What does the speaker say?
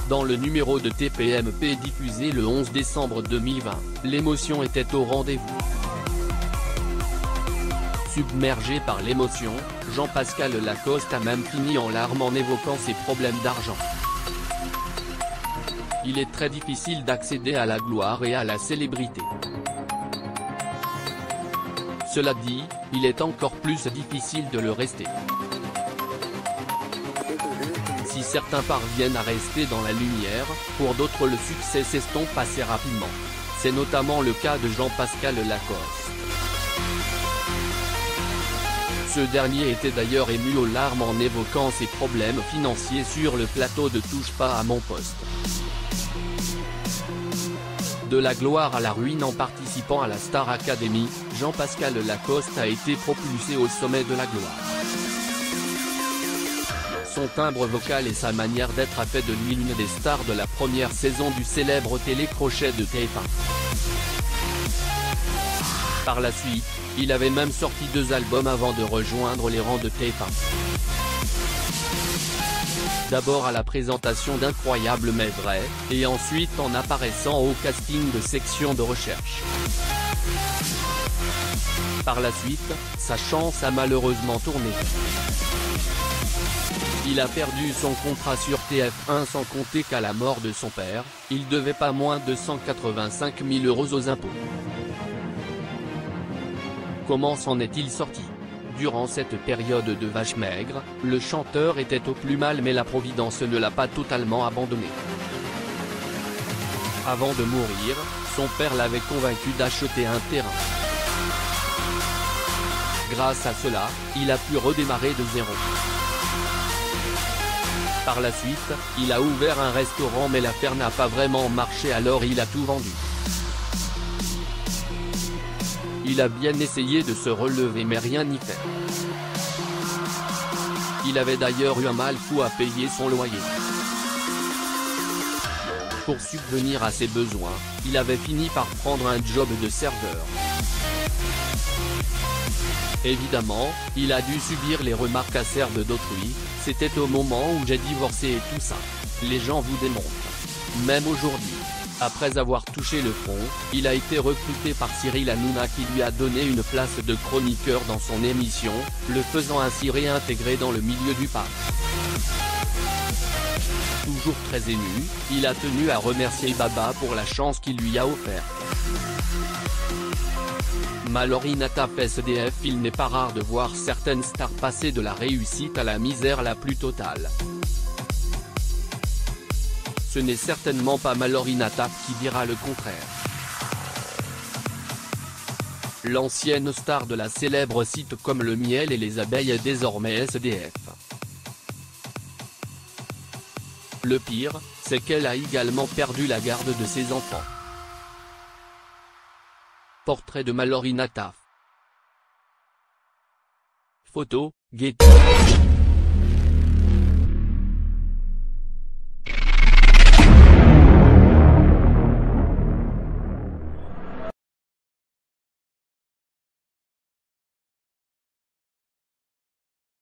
Dans le numéro de TPMP diffusé le 11 décembre 2020, l'émotion était au rendez-vous. Submergé par l'émotion, Jean-Pascal Lacoste a même fini en larmes en évoquant ses problèmes d'argent. Il est très difficile d'accéder à la gloire et à la célébrité. Cela dit, il est encore plus difficile de le rester. Si certains parviennent à rester dans la lumière, pour d'autres le succès s'estompe assez rapidement. C'est notamment le cas de Jean-Pascal Lacoste. Ce dernier était d'ailleurs ému aux larmes en évoquant ses problèmes financiers sur le plateau de Touche pas à mon poste. De la gloire à la ruine en participant à la Star Academy, Jean-Pascal Lacoste a été propulsé au sommet de la gloire. Son timbre vocal et sa manière d'être a fait de lui l'une des stars de la première saison du célèbre télécrochet de TF1. Par la suite, il avait même sorti 2 albums avant de rejoindre les rangs de TF1. D'abord à la présentation d'Incroyable mais vrai, et ensuite en apparaissant au casting de Section de recherche. Par la suite, sa chance a malheureusement tourné. Il a perdu son contrat sur TF1 sans compter qu'à la mort de son père, il devait pas moins de 185 000 € aux impôts. Comment s'en est-il sorti? Durant cette période de vache maigre, le chanteur était au plus mal mais la Providence ne l'a pas totalement abandonné. Avant de mourir, son père l'avait convaincu d'acheter un terrain. Grâce à cela, il a pu redémarrer de zéro. Par la suite, il a ouvert un restaurant mais l'affaire n'a pas vraiment marché alors il a tout vendu. Il a bien essayé de se relever mais rien n'y fait. Il avait d'ailleurs eu un mal fou à payer son loyer. Pour subvenir à ses besoins, il avait fini par prendre un job de serveur. Évidemment, il a dû subir les remarques acerbes d'autrui, c'était au moment où j'ai divorcé et tout ça. Les gens vous démontrent. Même aujourd'hui. Après avoir touché le fond, il a été recruté par Cyril Hanouna qui lui a donné une place de chroniqueur dans son émission, le faisant ainsi réintégrer dans le milieu du pape. Toujours très ému, il a tenu à remercier Baba pour la chance qu'il lui a offerte. Mallory Nataf SDF. Il n'est pas rare de voir certaines stars passer de la réussite à la misère la plus totale. Ce n'est certainement pas Mallory Nataf qui dira le contraire. L'ancienne star de la célèbre sitcom Le Miel et les Abeilles est désormais SDF. Le pire, c'est qu'elle a également perdu la garde de ses enfants. Portrait de Mallory Nataf. Photo, Getty.